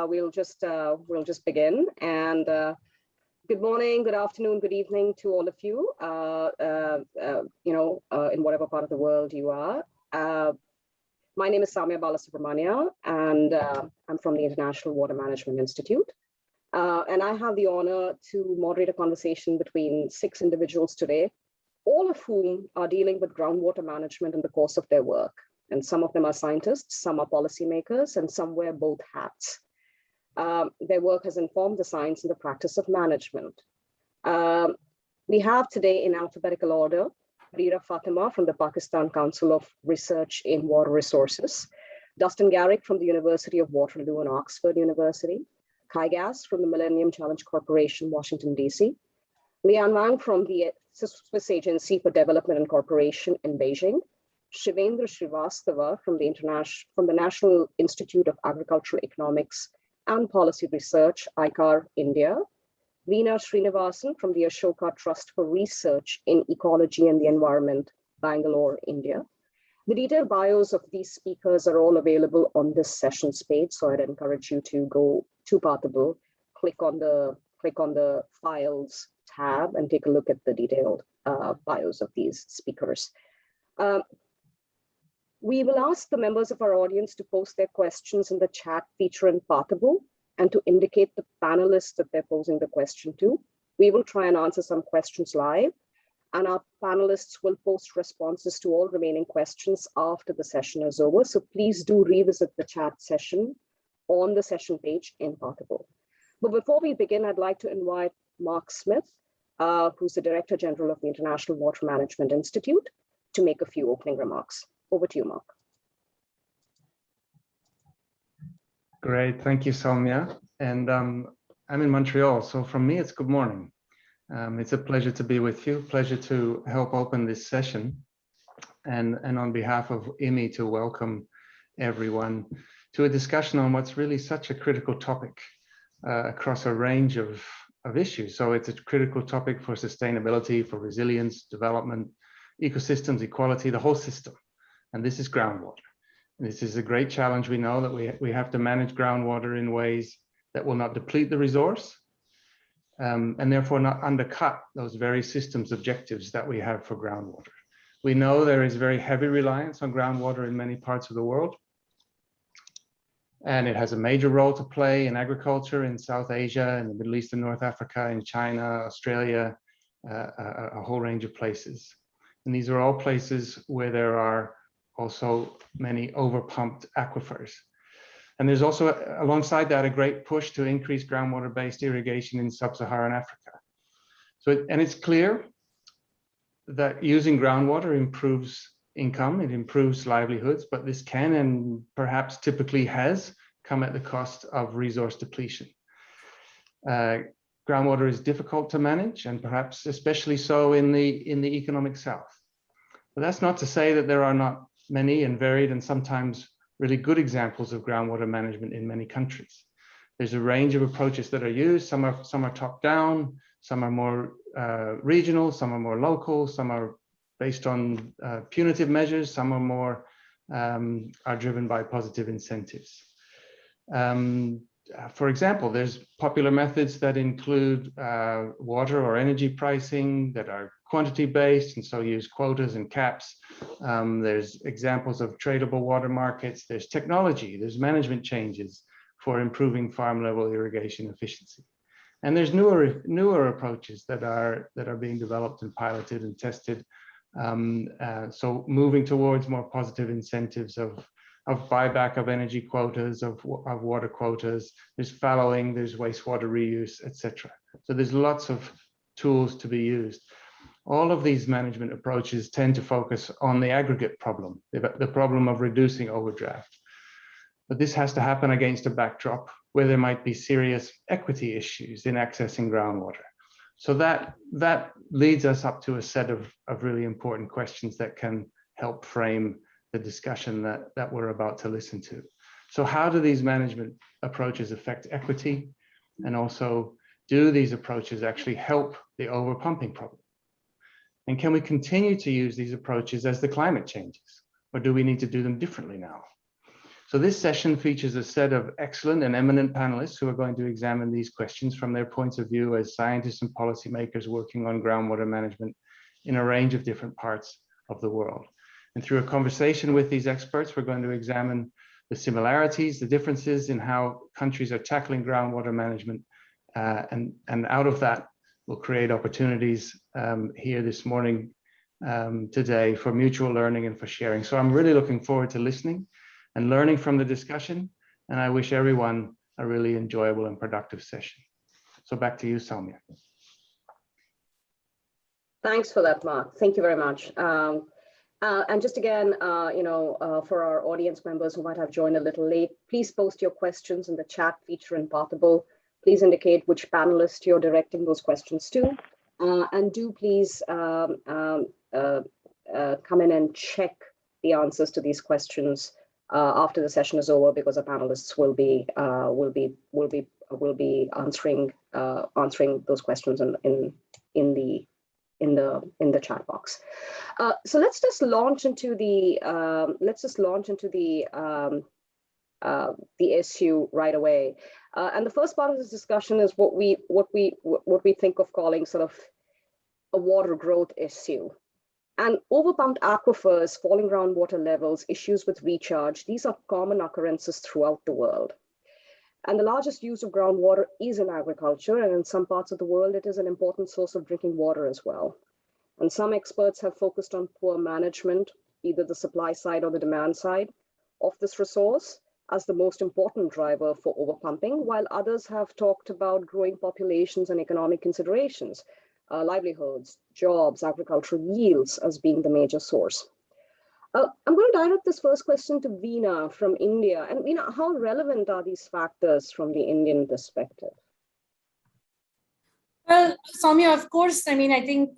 we'll just begin. And good morning, good afternoon, good evening to all of you. In whatever part of the world you are. My name is Samya Balasubramania, and I'm from the International Water Management Institute. And I have the honor to moderate a conversation between 6 individuals today, all of whom are dealing with groundwater management in the course of their work. And some of them are scientists, some are policymakers, and some wear both hats. Their work has informed the science and the practice of management. We have today in alphabetical order, Rira Fatima from the Pakistan Council of Research in Water Resources, Dustin Garrick from the University of Waterloo and Oxford University, Kai Gass from the Millennium Challenge Corporation, Washington, DC, Lian Wang from the Swiss Agency for Development and Cooperation in Beijing, Shivendra Srivastava from the National Institute of Agricultural Economics and Policy Research, ICAR, India, Veena Srinivasan from the Ashoka Trust for Research in Ecology and the Environment, Bangalore, India. The detailed bios of these speakers are all available on this session's page, so I'd encourage you to go to Pathable, click on the Files tab, and take a look at the detailed bios of these speakers. We will ask the members of our audience to post their questions in the chat feature in Pathable and to indicate the panelists that they're posing the question to. We will try and answer some questions live, and our panelists will post responses to all remaining questions after the session is over. So please do revisit the chat session on the session page in Pathable. But before we begin, I'd like to invite Mark Smith, who's the Director General of the International Water Management Institute, to make a few opening remarks. Over to you, Mark. Great, thank you, Soumya. And I'm in Montreal, so from me, it's good morning. It's a pleasure to be with you, pleasure to help open this session. And on behalf of IMI, to welcome everyone to a discussion on what's really such a critical topic across a range of issues. So it's a critical topic for sustainability, for resilience, development, ecosystems, equality, the whole system. And this is groundwater. This is a great challenge. We know that we have to manage groundwater in ways that will not deplete the resource and therefore not undercut those very systems objectives that we have for groundwater. We know there is very heavy reliance on groundwater in many parts of the world. And it has a major role to play in agriculture in South Asia, in the Middle East and North Africa, in China, Australia, a whole range of places. And these are all places where there are also many overpumped aquifers. And there's also, alongside that, a great push to increase groundwater-based irrigation in sub-Saharan Africa. So, and it's clear that using groundwater improves income, it improves livelihoods, but this can and perhaps typically has come at the cost of resource depletion. Groundwater is difficult to manage, and perhaps especially so in the economic South. But that's not to say that there are not many and varied and sometimes really good examples of groundwater management in many countries. There's a range of approaches that are used. Some are top down, some are more regional, some are more local, some are based on punitive measures, some are more are driven by positive incentives. For example, there's popular methods that include water or energy pricing that are quantity-based and so use quotas and caps. There's examples of tradable water markets. There's technology, there's management changes for improving farm-level irrigation efficiency. And there's newer approaches that are being developed and piloted and tested. So moving towards more positive incentives of buyback of energy quotas, of water quotas, there's fallowing, there's wastewater reuse, etc. So there's lots of tools to be used. All of these management approaches tend to focus on the aggregate problem, the problem of reducing overdraft. But this has to happen against a backdrop where there might be serious equity issues in accessing groundwater. So that leads us up to a set of really important questions that can help frame the discussion that we're about to listen to. So how do these management approaches affect equity? And also, do these approaches actually help the overpumping problem? And can we continue to use these approaches as the climate changes? Or do we need to do them differently now? So this session features a set of excellent and eminent panelists who are going to examine these questions from their points of view as scientists and policymakers working on groundwater management in a range of different parts of the world. And through a conversation with these experts, we're going to examine the similarities, the differences in how countries are tackling groundwater management. And out of that, we'll create opportunities here this morning, today, for mutual learning and for sharing. So I'm really looking forward to listening and learning from the discussion. And I wish everyone a really enjoyable and productive session. So back to you, Soumya. Thanks for that, Mark. Thank you very much. And just again, for our audience members who might have joined a little late, please post your questions in the chat feature in Pathable. Please indicate which panelist you're directing those questions to. And do please come in and check the answers to these questions after the session is over, because our panelists will be answering those questions in the chat box. So let's just launch into the issue right away. And the first part of this discussion is what we think of calling sort of a water growth issue. And overpumped aquifers, falling groundwater levels, issues with recharge, these are common occurrences throughout the world. And the largest use of groundwater is in agriculture, and in some parts of the world, it is an important source of drinking water as well. And some experts have focused on poor management, either the supply side or the demand side of this resource, as the most important driver for overpumping, while others have talked about growing populations and economic considerations, livelihoods, jobs, agricultural yields as being the major source. I'm going to direct this first question to Veena from India. And Veena, how relevant are these factors from the Indian perspective? Well, Soumya, of course, I mean, I think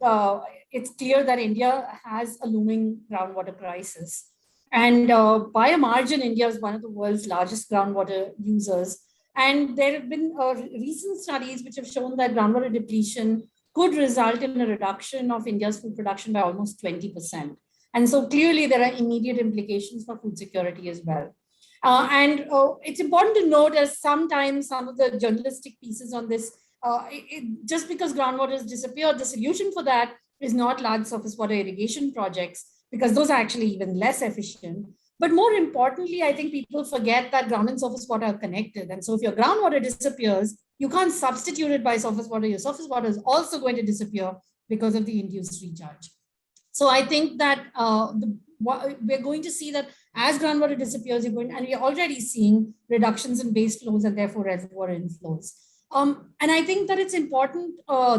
it's clear that India has a looming groundwater crisis. And by a margin, India is one of the world's largest groundwater users. And there have been recent studies which have shown that groundwater depletion could result in a reduction of India's food production by almost 20%. And so clearly there are immediate implications for food security as well. And it's important to note, as sometimes some of the journalistic pieces on this, just because groundwater has disappeared, the solution for that is not large surface water irrigation projects, because those are actually even less efficient. But more importantly, I think people forget that ground and surface water are connected. And so if your groundwater disappears, you can't substitute it by surface water. Your surface water is also going to disappear because of the induced recharge. So I think that we're going to see that as groundwater disappears, and we're already seeing reductions in base flows and therefore reservoir inflows. And I think that it's important,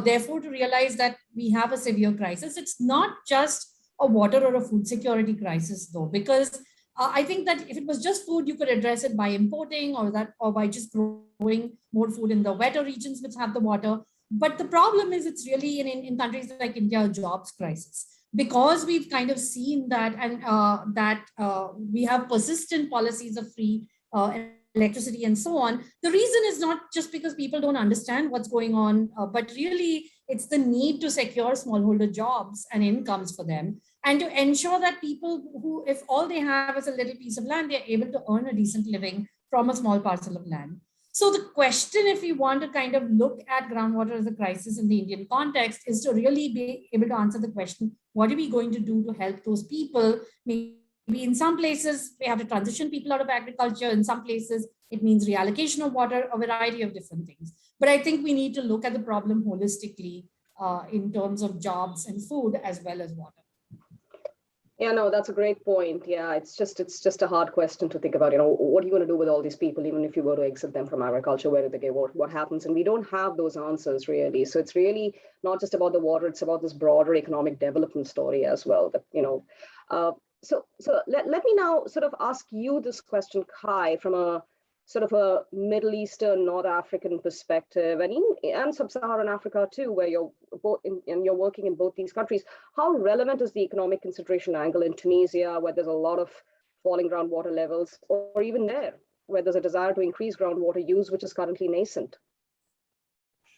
therefore, to realize that we have a severe crisis. It's not just a water or a food security crisis, though, because I think that if it was just food, you could address it by importing or by just growing more food in the wetter regions which have the water. But the problem is it's really in countries like India, a jobs crisis, because we've kind of seen that and we have persistent policies of free electricity and so on. The reason is not just because people don't understand what's going on, but really it's the need to secure smallholder jobs and incomes for them, and to ensure that people who, if all they have is a little piece of land, they're able to earn a decent living from a small parcel of land. So the question, if we want to kind of look at groundwater as a crisis in the Indian context, is to really be able to answer the question, what are we going to do to help those people? Maybe in some places, we have to transition people out of agriculture. In some places, it means reallocation of water, a variety of different things. But I think we need to look at the problem holistically in terms of jobs and food as well as water. Yeah, no, that's a great point. Yeah, it's just a hard question to think about. What are you going to do with all these people, even if you were to exit them from agriculture? Where do they go? What happens? And we don't have those answers really. So it's really not just about the water; it's about this broader economic development story as well. That So let me now sort of ask you this question, Kai, from a sort of a Middle Eastern, North African perspective, and Sub-Saharan Africa too, where you're working in both these countries. How relevant is the economic consideration angle in Tunisia, where there's a lot of falling groundwater levels, or even there, where there's a desire to increase groundwater use, which is currently nascent?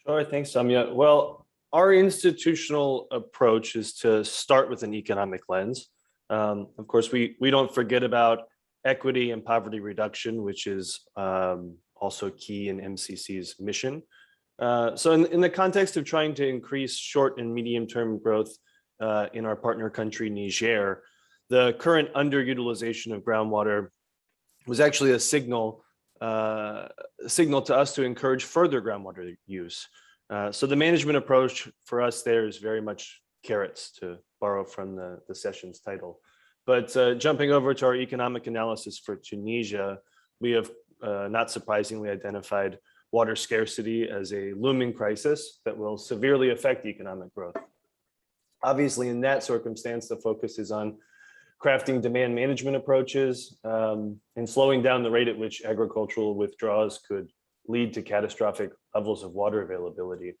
Sure, thanks, Soumya. Well, our institutional approach is to start with an economic lens. Of course, we don't forget about equity and poverty reduction, which is also key in MCC's mission. So in the context of trying to increase short and medium-term growth in our partner country, Niger, the current underutilization of groundwater was actually a signal to us to encourage further groundwater use. So the management approach for us there is very much carrots, to borrow from the session's title. But jumping over to our economic analysis for Tunisia, we have not surprisingly identified water scarcity as a looming crisis that will severely affect economic growth. Obviously, in that circumstance, the focus is on crafting demand management approaches and slowing down the rate at which agricultural withdrawals could lead to catastrophic levels of water availability.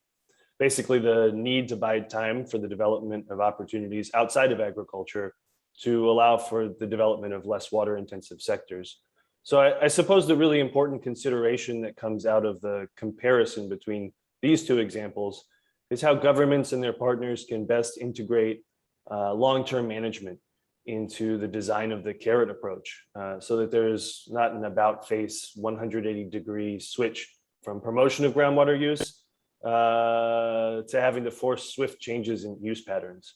Basically, the need to buy time for the development of opportunities outside of agriculture to allow for the development of less water-intensive sectors. So I suppose the really important consideration that comes out of the comparison between these two examples is how governments and their partners can best integrate long-term management into the design of the carrot approach, so that there's not an about-face 180-degree switch from promotion of groundwater use to having to force swift changes in use patterns.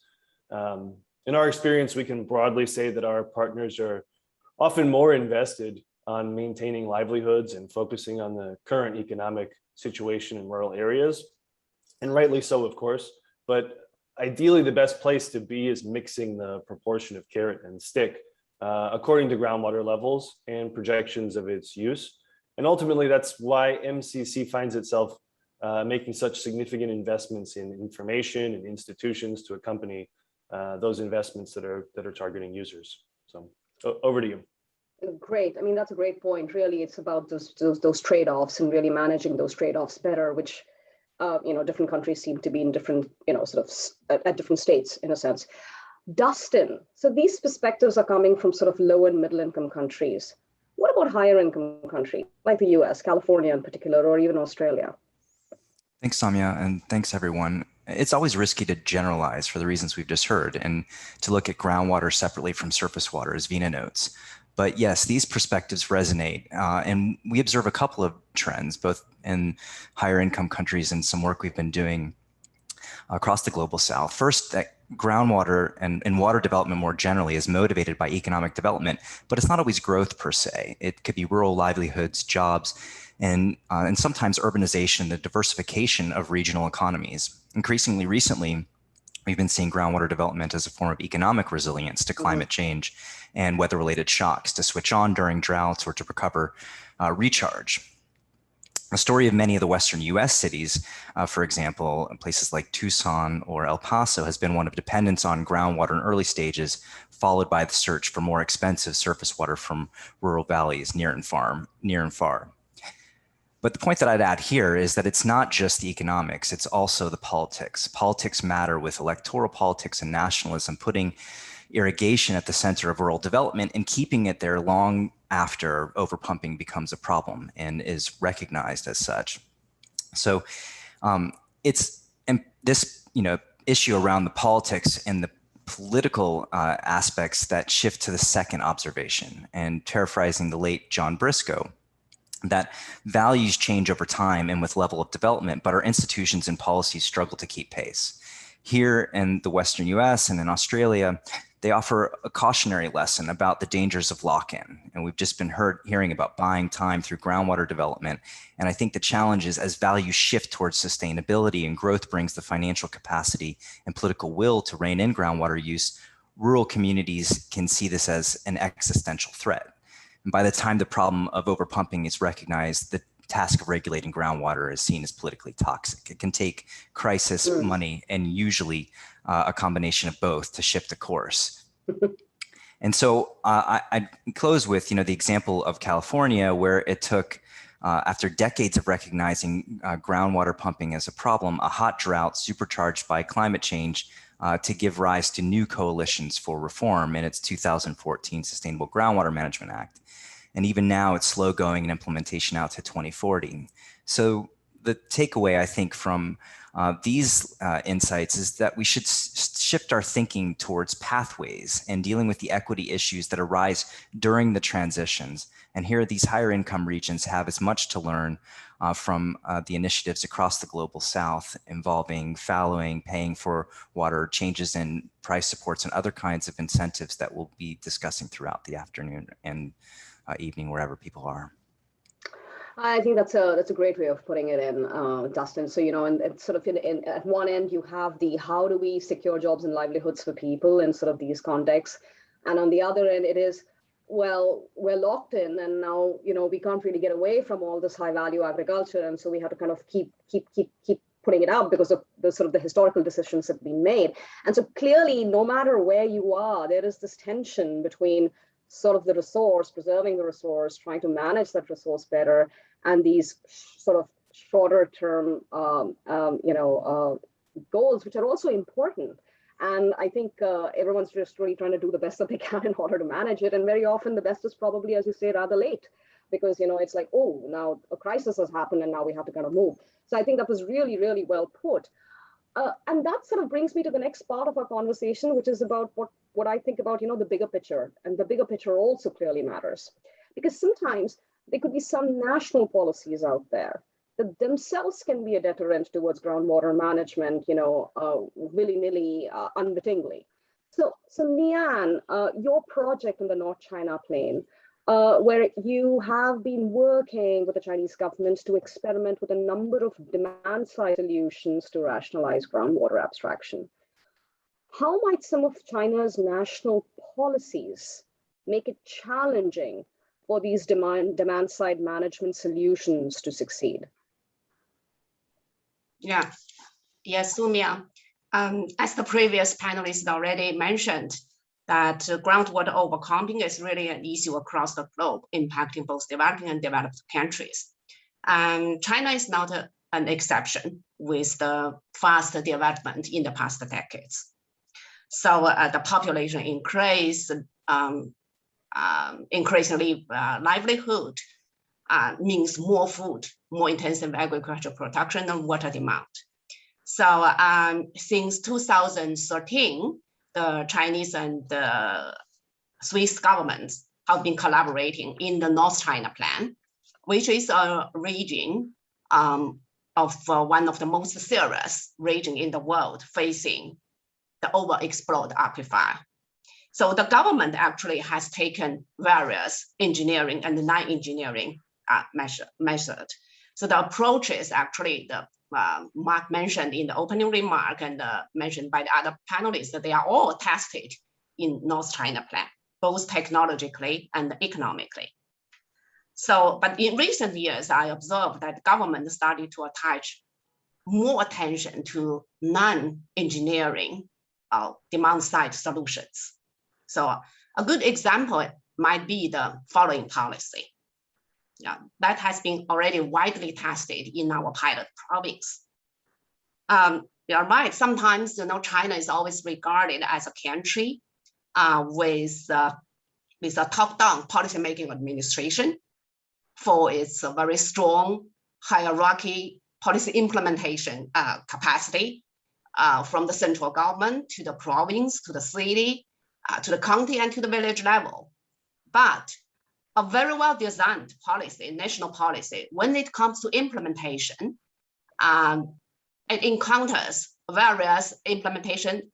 In our experience, we can broadly say that our partners are often more invested on maintaining livelihoods and focusing on the current economic situation in rural areas, and rightly so, of course, but ideally the best place to be is mixing the proportion of carrot and stick according to groundwater levels and projections of its use. And ultimately, that's why MCC finds itself making such significant investments in information and institutions to accompany those investments that are targeting users. So over to you. Great. I mean, that's a great point. Really, it's about those trade-offs and really managing those trade-offs better, which different countries seem to be in different, sort of at different states in a sense. Dustin, so these perspectives are coming from sort of low and middle income countries. What about higher income countries like the US, California in particular, or even Australia? Thanks, Samia, and thanks everyone. It's always risky to generalize for the reasons we've just heard and to look at groundwater separately from surface water, as Veena notes. But yes, these perspectives resonate, and we observe a couple of trends, both in higher income countries and some work we've been doing across the global south. First, that groundwater and water development more generally is motivated by economic development, but it's not always growth per se. It could be rural livelihoods, jobs, and sometimes urbanization, the diversification of regional economies. Increasingly recently, we've been seeing groundwater development as a form of economic resilience to climate change and weather-related shocks, to switch on during droughts or to recover recharge. The story of many of the Western US cities, for example, places like Tucson or El Paso, has been one of dependence on groundwater in early stages, followed by the search for more expensive surface water from rural valleys near and far. But the point that I'd add here is that it's not just the economics, it's also the politics. Politics matter, with electoral politics and nationalism putting irrigation at the center of rural development and keeping it there long after overpumping becomes a problem and is recognized as such. So it's this issue around the politics and the political aspects that shift to the second observation, and paraphrasing the late John Briscoe, that values change over time and with level of development, but our institutions and policies struggle to keep pace. Here in the Western US and in Australia, they offer a cautionary lesson about the dangers of lock-in. And we've just been hearing about buying time through groundwater development. And I think the challenge is, as values shift towards sustainability and growth brings the financial capacity and political will to rein in groundwater use, rural communities can see this as an existential threat. And by the time the problem of overpumping is recognized, the task of regulating groundwater is seen as politically toxic. It can take crisis, money, and usually a combination of both to shift the course. And so I close with the example of California, where it took, after decades of recognizing groundwater pumping as a problem, a hot drought supercharged by climate change to give rise to new coalitions for reform in its 2014 Sustainable Groundwater Management Act. And even now, it's slow going in implementation out to 2040. So the takeaway, I think, from these insights is that we should shift our thinking towards pathways and dealing with the equity issues that arise during the transitions. And here, these higher income regions have as much to learn from the initiatives across the global south involving fallowing, paying for water, changes in price supports, and other kinds of incentives that we'll be discussing throughout the afternoon and evening, wherever people are. I think that's a great way of putting it in, Dustin. So, and sort of at one end, you have the how do we secure jobs and livelihoods for people in sort of these contexts. And on the other end, it is, well, we're locked in and now, we can't really get away from all this high value agriculture. And so we have to kind of keep putting it out because of the sort of the historical decisions that have been made. And so clearly, no matter where you are, there is this tension between sort of the resource, preserving the resource, trying to manage that resource better, and these sort of shorter term, goals, which are also important. And I think everyone's just really trying to do the best that they can in order to manage it. And very often the best is probably, as you say, rather late, because, it's like, oh, now a crisis has happened and now we have to kind of move. So I think that was really, really well put. And that sort of brings me to the next part of our conversation, which is about what I think about, the bigger picture. And the bigger picture also clearly matters, because sometimes there could be some national policies out there that themselves can be a deterrent towards groundwater management, willy-nilly, unwittingly. So Lian, your project in the North China Plain, where you have been working with the Chinese government to experiment with a number of demand-side solutions to rationalize groundwater abstraction. How might some of China's national policies make it challenging for these demand-side management solutions to succeed? Yeah, yes, Soumya. As the previous panelists already mentioned, that groundwater overpumping is really an issue across the globe, impacting both developing and developed countries. China is not an exception with the fast development in the past decades. So the population increase, increasingly livelihood means more food, more intensive agricultural production and water demand. So since 2013, the Chinese and the Swiss governments have been collaborating in the North China Plan, which is a region of one of the most serious regions in the world facing the overexplored aquifer. So the government actually has taken various engineering and non-engineering measures. So the approach is actually the Mark mentioned in the opening remark and mentioned by the other panelists that they are all tested in North China Plan, both technologically and economically. So, but in recent years, I observed that government started to attach more attention to non-engineering demand-side solutions. So a good example might be the following policy. That has been already widely tested in our pilot province. You're right, sometimes China is always regarded as a country with a top-down policymaking administration for its very strong hierarchy policy implementation capacity from the central government to the province, to the city, to the county and to the village level. But a very well-designed policy, national policy, when it comes to implementation, it encounters various implementation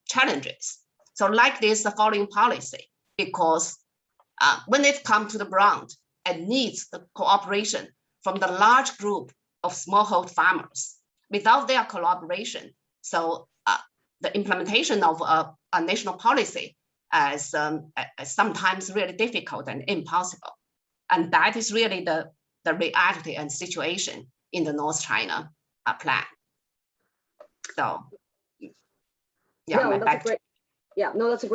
challenges. So like this, the following policy, because when it comes to the ground, it needs the cooperation from the large group of smallhold farmers. Without their collaboration, so the implementation of a national policy is sometimes really difficult and impossible. And that is really the reality and situation in the North China Plan. So, that's a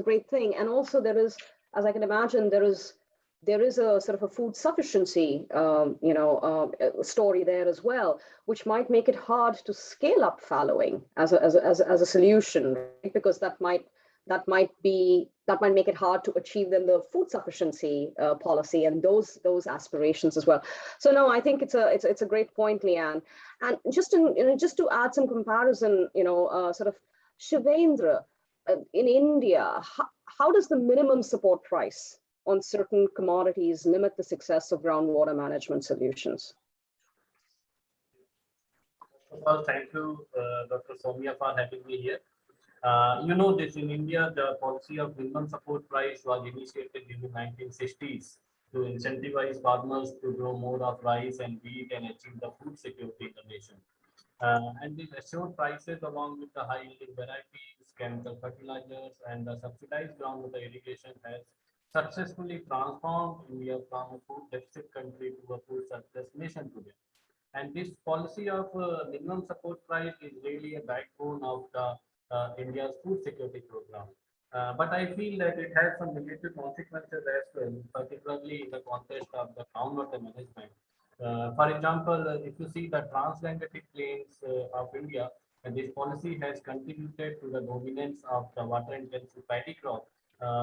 great thing. And also there is, as I can imagine, there is a sort of a food sufficiency, story there as well, which might make it hard to scale up fallowing as a solution, right? Because that might make it hard to achieve then the food sufficiency policy and those aspirations as well. So no, I think it's a great point, Lian. And just to add some comparison, sort of Shivendra, in India, how does the minimum support price on certain commodities limit the success of groundwater management solutions? First of all, thank you, Dr. Soumya, for having me here. This in India, the policy of minimum support price was initiated in the 1960s to incentivize farmers to grow more of rice and wheat and achieve the food security in the nation. And these assured prices, along with the high-yielding varieties, chemical fertilizers, and the subsidized groundwater irrigation, has successfully transformed India from a food deficit country to a food surplus nation today. And this policy of minimum support price is really a backbone of the India's food security program. But I feel that it has some negative consequences as well, particularly in the context of the groundwater management. For example, if you see the transatlantic plains of India, and this policy has contributed to the dominance of the water-intensive paddy crop,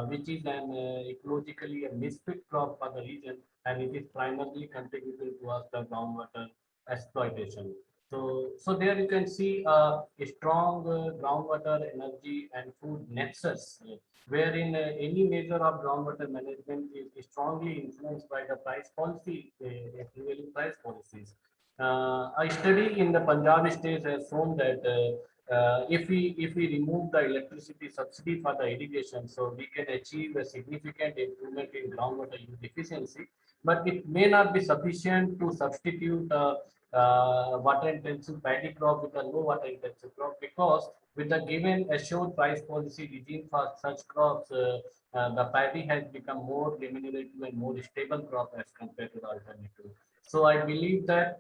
which is an ecologically a misfit crop for the region, and it is primarily contributing towards the groundwater exploitation. So there you can see a strong groundwater energy and food nexus, wherein any measure of groundwater management is strongly influenced by the price policy, prevailing price policies. A study in the Punjab state has shown that if we remove the electricity subsidy for the irrigation, so we can achieve a significant improvement in groundwater use efficiency, but it may not be sufficient to substitute water intensive paddy crop with a low water intensive crop, because with the given assured price policy regime for such crops, the paddy has become more remunerative and more stable crop as compared to the alternative. So I believe that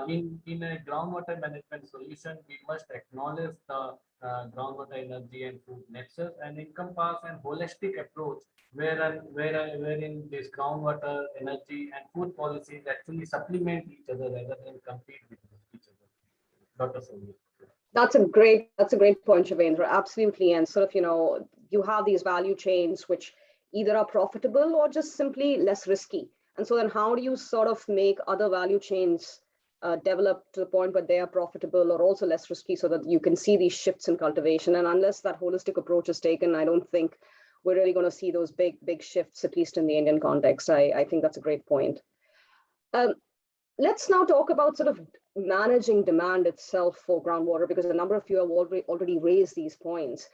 in a groundwater management solution, we must acknowledge the groundwater energy and food nexus and encompass a holistic approach wherein this groundwater energy and food policies actually supplement each other rather than compete with each other. Dr. Soumya. That's a great point, Shavendra. Absolutely. And sort of, you have these value chains which either are profitable or just simply less risky. And so then how do you sort of make other value chains develop to the point where they are profitable or also less risky, so that you can see these shifts in cultivation? And unless that holistic approach is taken, I don't think we're really going to see those big shifts, at least in the Indian context. I think that's a great point. Let's now talk about sort of managing demand itself for groundwater, because a number of you have already raised these points.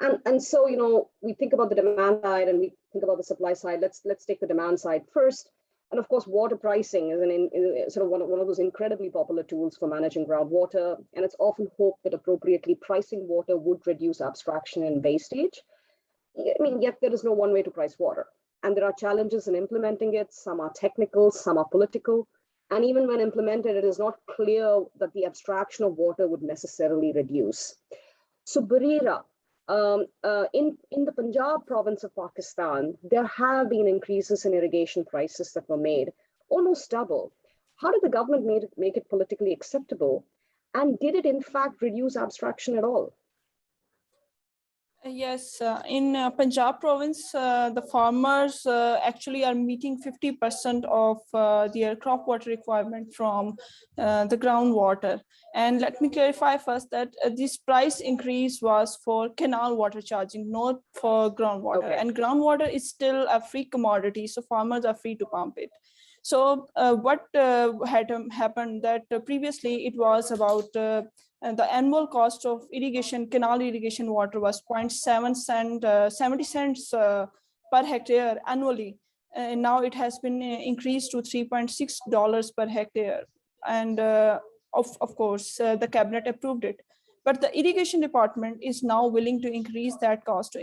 And so, we think about the demand side and we think about the supply side. Let's take the demand side first. And of course, water pricing is sort of one of those incredibly popular tools for managing groundwater. And it's often hoped that appropriately pricing water would reduce abstraction and wastage. I mean, yet there is no one way to price water. And there are challenges in implementing it. Some are technical, some are political. And even when implemented, it is not clear that the abstraction of water would necessarily reduce. So Barira, in the Punjab province of Pakistan, there have been increases in irrigation prices that were made, almost double. How did the government make it politically acceptable? And did it in fact reduce abstraction at all? Yes, in Punjab province, the farmers actually are meeting 50% of their crop water requirement from the groundwater. And let me clarify first that this price increase was for canal water charging, not for groundwater. Okay. And groundwater is still a free commodity, so farmers are free to pump it. So what had happened that previously it was about and the annual cost of canal irrigation water was 70 cents per hectare annually. And now it has been increased to $3.6 per hectare. And of course, the cabinet approved it. But the irrigation department is now willing to increase that cost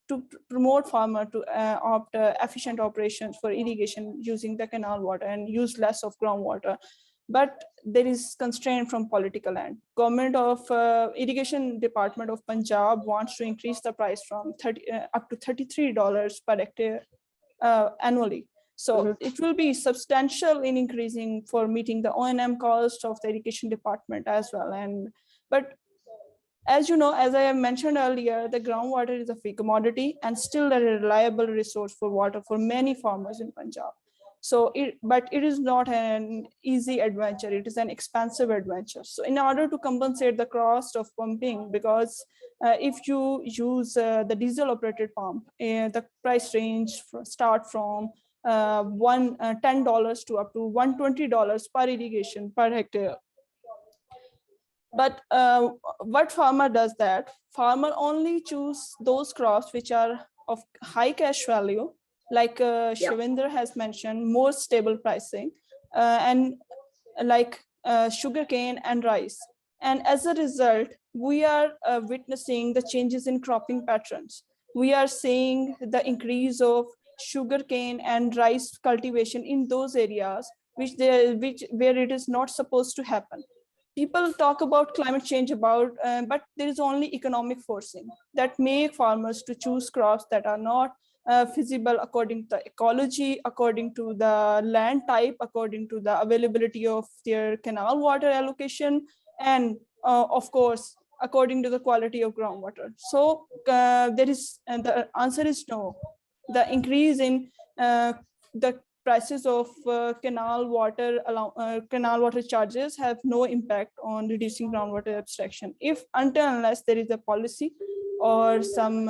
to promote farmer to opt efficient operations for irrigation using the canal water and use less of groundwater. But there is constraint from political end. Government of irrigation department of Punjab wants to increase the price from up to $33 per hectare annually. So it will be substantial in increasing for meeting the O&M cost of the irrigation department as well. But as you know, as I have mentioned earlier, the groundwater is a free commodity and still a reliable resource for water for many farmers in Punjab. So, but it is not an easy adventure. It is an expensive adventure. So in order to compensate the cost of pumping, because if you use the diesel operated pump, the price range start from $10 to up to $120 per irrigation per hectare. But what farmer does that? Farmer only choose those crops which are of high cash value, like Shivendra has mentioned, more stable pricing, and like sugarcane and rice. And as a result, we are witnessing the changes in cropping patterns. We are seeing the increase of sugarcane and rice cultivation in those areas where it is not supposed to happen. People talk about climate change but there is only economic forcing that make farmers to choose crops that are not feasible according to the ecology, according to the land type, according to the availability of their canal water allocation, and of course, according to the quality of groundwater. So the answer is no. The increase in the prices of canal water charges have no impact on reducing groundwater abstraction, unless there is a policy or some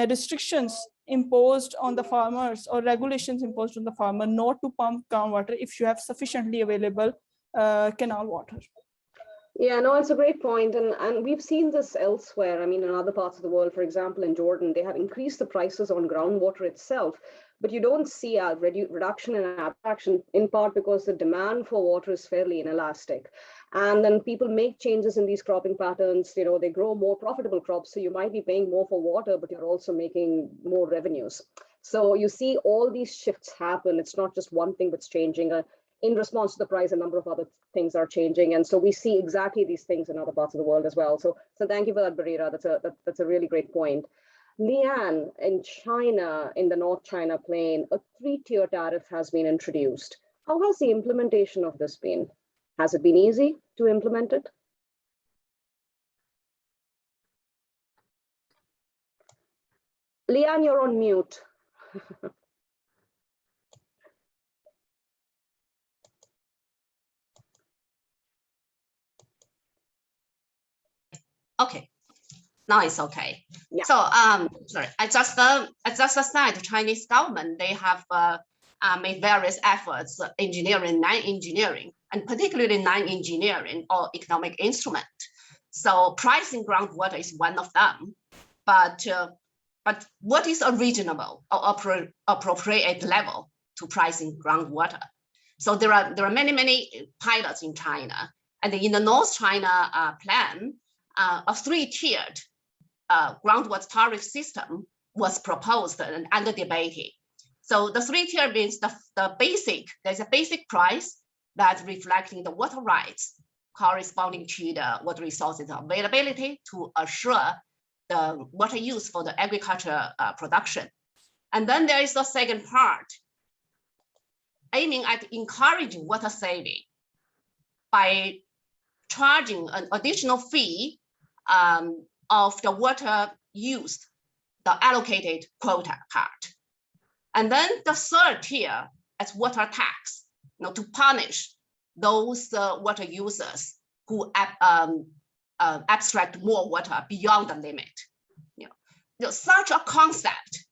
restrictions imposed on the farmers or regulations imposed on the farmer not to pump groundwater if you have sufficiently available canal water. Yeah, no, it's a great point. And we've seen this elsewhere. I mean, in other parts of the world, for example, in Jordan, they have increased the prices on groundwater itself, but you don't see a reduction in abstraction, in part because the demand for water is fairly inelastic. And then people make changes in these cropping patterns, they grow more profitable crops. So you might be paying more for water, but you're also making more revenues. So you see all these shifts happen. It's not just one thing that's changing. In response to the price, a number of other things are changing. And so we see exactly these things in other parts of the world as well. So thank you for that, Barira. That's a really great point. Leanne, in China, in the North China Plain, a 3-tier tariff has been introduced. How has the implementation of this been? Has it been easy to implement it? Leanne, you're on mute. Okay, now it's okay. Yeah. So sorry, I just assigned the Chinese government. They have made various efforts, engineering, non-engineering, and particularly non-engineering or economic instrument. So pricing groundwater is one of them. But what is a reasonable or appropriate level to pricing groundwater? So there are many pilots in China, and in the North China plan, a 3-tiered groundwater tariff system was proposed and under debating. So the 3-tier means there's a basic price that's reflecting the water rights corresponding to the water resources availability to assure the water use for the agriculture production. And then there is the second part, aiming at encouraging water saving by charging an additional fee of the water used, the allocated quota part. And then the 3rd tier as water tax, to punish those water users who abstract more water beyond the limit. Such a concept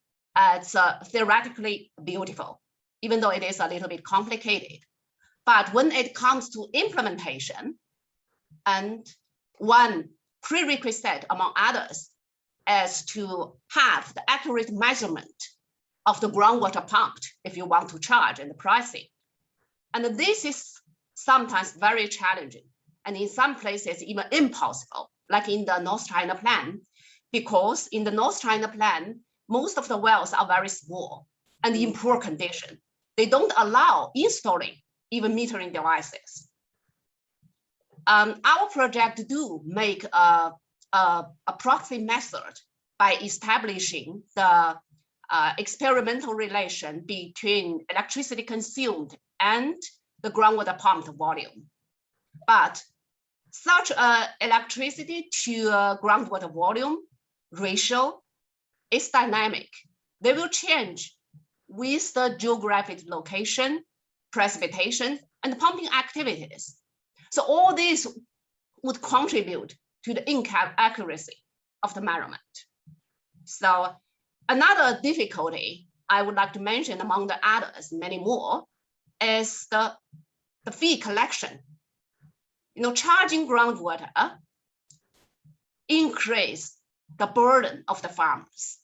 is theoretically beautiful, even though it is a little bit complicated. But when it comes to implementation, and one prerequisite among others is to have the accurate measurement of the groundwater pumped if you want to charge and the pricing. And this is sometimes very challenging, and in some places even impossible, like in the North China Plan, because in the North China Plan, most of the wells are very small and in poor condition. They don't allow installing even metering devices. Our project do make a proxy method by establishing the experimental relation between electricity consumed and the groundwater pumped volume. But such electricity to groundwater volume ratio is dynamic. They will change with the geographic location, precipitation, and pumping activities. So all these would contribute to the inaccuracy of the measurement. So another difficulty I would like to mention among the others, many more, is the fee collection. Charging groundwater increase the burden of the farmers.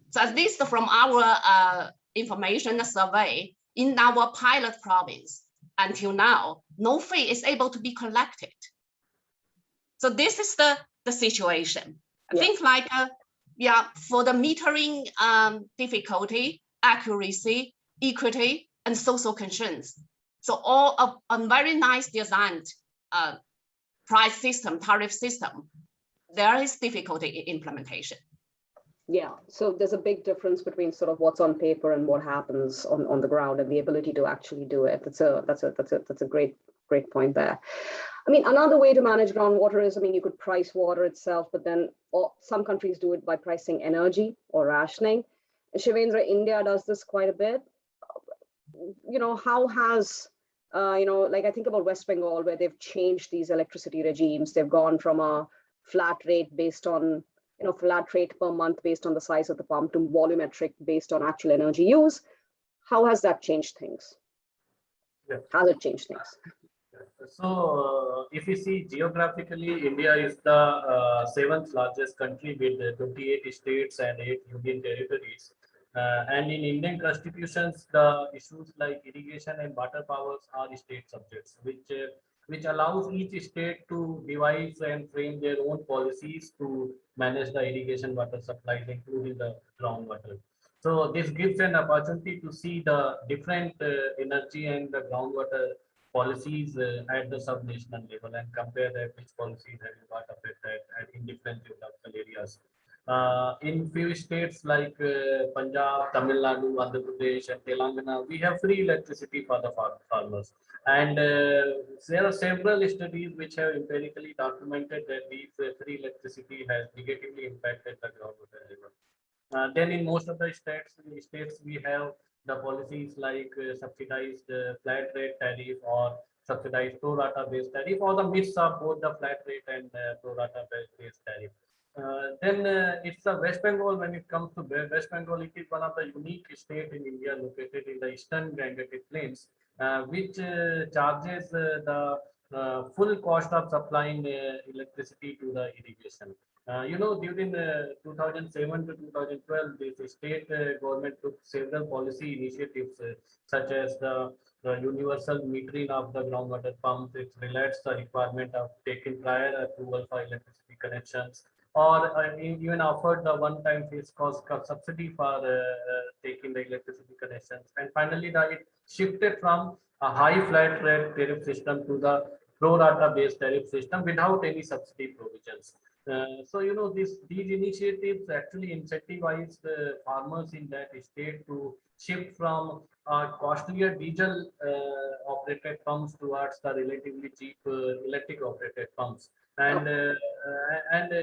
So at least from our information survey in our pilot province, until now, no fee is able to be collected. So this is the situation. I think for the metering difficulty, accuracy, equity, and social concerns. So all a very nice designed price system, tariff system, there is difficulty in implementation. Yeah, so there's a big difference between sort of what's on paper and what happens on the ground, and the ability to actually do it. That's a great point there. I mean, another way to manage groundwater is, I mean, you could price water itself, but then some countries do it by pricing energy or rationing. And Shivendra, India does this quite a bit. How has, like I think about West Bengal, where they've changed these electricity regimes. They've gone from a flat rate based on, flat rate per month based on the size of the pump to volumetric based on actual energy use. How has that changed things? Yeah. Has it changed things? So if you see geographically, India is the 7th largest country with 28 states and 8 union territories. And in Indian constitutions, the issues like irrigation and water powers are state subjects, which allows each state to devise and frame their own policies to manage the irrigation water supplies, including the groundwater. So this gives an opportunity to see the different energy and the groundwater policies at the sub-national level and compare that which policies have got affected in different geographical areas. In few states like Punjab, Tamil Nadu, Andhra Pradesh, and Telangana, we have free electricity for the farmers. And there are several studies which have empirically documented that these free electricity has negatively impacted the groundwater level. Then in most of the states we have the policies like subsidized flat rate tariff or subsidized pro rata based tariff, or the mix of both the flat rate and pro rata based tariff. Then it's the West Bengal. When it comes to West Bengal, it is one of the unique states in India located in the eastern Gangetic Plains, which charges the full cost of supplying electricity to the irrigation. During 2007 to 2012, the state government took several policy initiatives, such as the universal metering of the groundwater pumps. It relates the requirement of taking prior approval for electricity connections, or even offered the one-time fixed cost subsidy for taking the electricity connections. And finally, it shifted from a high flat rate tariff system to the pro rata based tariff system without any subsidy provisions. So these initiatives actually incentivize the farmers in that state to shift from costlier diesel operated pumps towards the relatively cheap electric operated pumps. And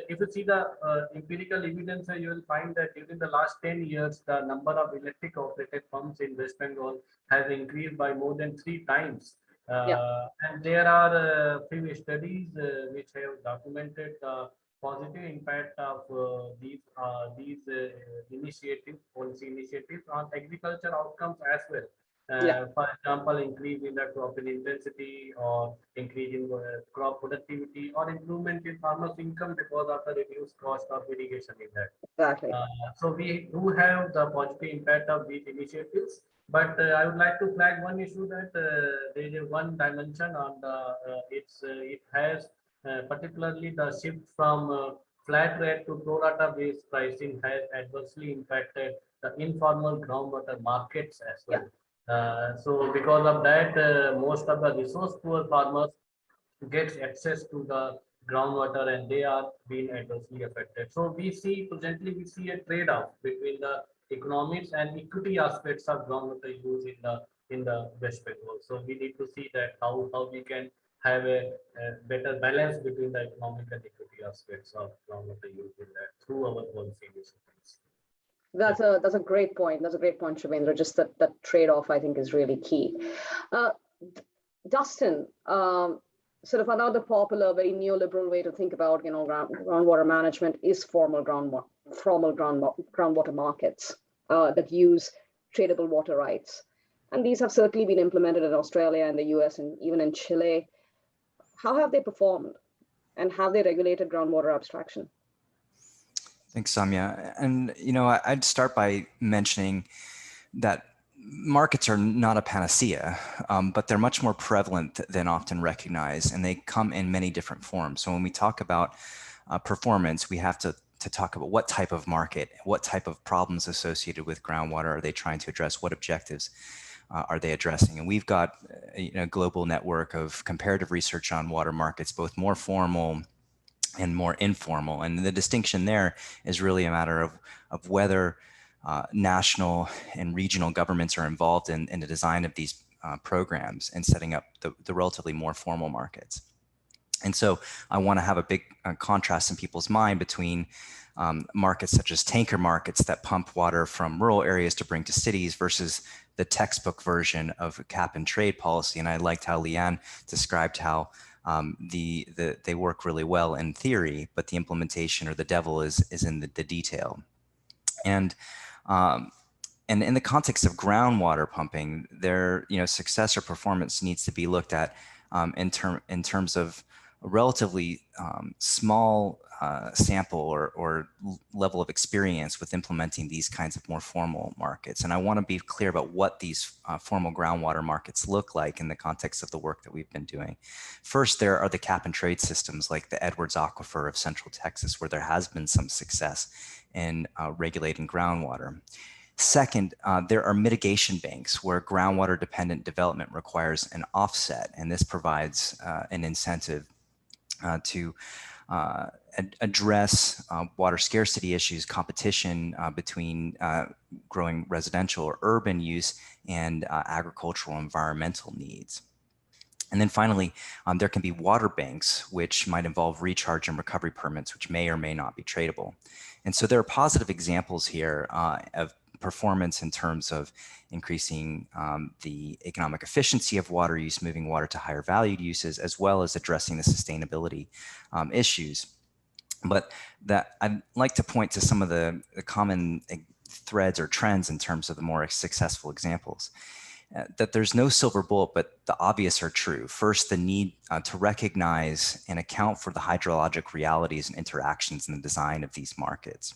if you see the empirical evidence, you will find that during the last 10 years, the number of electric operated pumps in West Bengal has increased by more than 3 times. And there are few studies which have documented the positive impact of these initiatives, policy initiatives on agriculture outcomes as well. For example, increase in the cropping intensity, or increase in crop productivity, or improvement in farmers' income because of the reduced cost of irrigation in that. Exactly. So we do have the positive impact of these initiatives, but I would like to flag one issue that there is one dimension on the it has particularly the shift from flat rate to pro rata based pricing has adversely impacted the informal groundwater markets as well. So because of that, most of the resource poor farmers get access to the groundwater and they are being adversely affected. So we see a trade-off between the economics and equity aspects of groundwater use in the West Bengal. So we need to see that how we can have a better balance between the economic and equity aspects of groundwater use in that through our policy initiatives. That's a great point. That's a great point, Shubhendra. Just that trade-off, I think, is really key. Dustin, sort of another popular, very neoliberal way to think about, groundwater management is formal groundwater markets that use tradable water rights. And these have certainly been implemented in Australia and the US and even in Chile. How have they performed? And have they regulated groundwater abstraction? Thanks, Samya. And, I'd start by mentioning that markets are not a panacea, but they're much more prevalent than often recognized, and they come in many different forms. So when we talk about performance, we have to talk about what type of market, what type of problems associated with groundwater are they trying to address, what objectives are they addressing. And we've got a global network of comparative research on water markets, both more formal and more informal. And the distinction there is really a matter of whether national and regional governments are involved in the design of these programs and setting up the relatively more formal markets. And so I want to have a big contrast in people's mind between markets such as tanker markets that pump water from rural areas to bring to cities versus the textbook version of a cap and trade policy. And I liked how Leanne described how they work really well in theory, but the implementation, or the devil, is in the detail. And in the context of groundwater pumping, their success or performance needs to be looked at in terms of a relatively small sample or level of experience with implementing these kinds of more formal markets. And I want to be clear about what these formal groundwater markets look like in the context of the work that we've been doing. First, there are the cap and trade systems like the Edwards Aquifer of Central Texas, where there has been some success in regulating groundwater. Second, there are mitigation banks where groundwater dependent development requires an offset, and this provides an incentive to address water scarcity issues, competition between growing residential or urban use and agricultural environmental needs. And then finally, there can be water banks, which might involve recharge and recovery permits, which may or may not be tradable. And so there are positive examples here of performance in terms of increasing the economic efficiency of water use, moving water to higher valued uses, as well as addressing the sustainability issues. But I'd like to point to some of the common threads or trends in terms of the more successful examples. That there's no silver bullet, but the obvious are true. First, the need to recognize and account for the hydrologic realities and interactions in the design of these markets,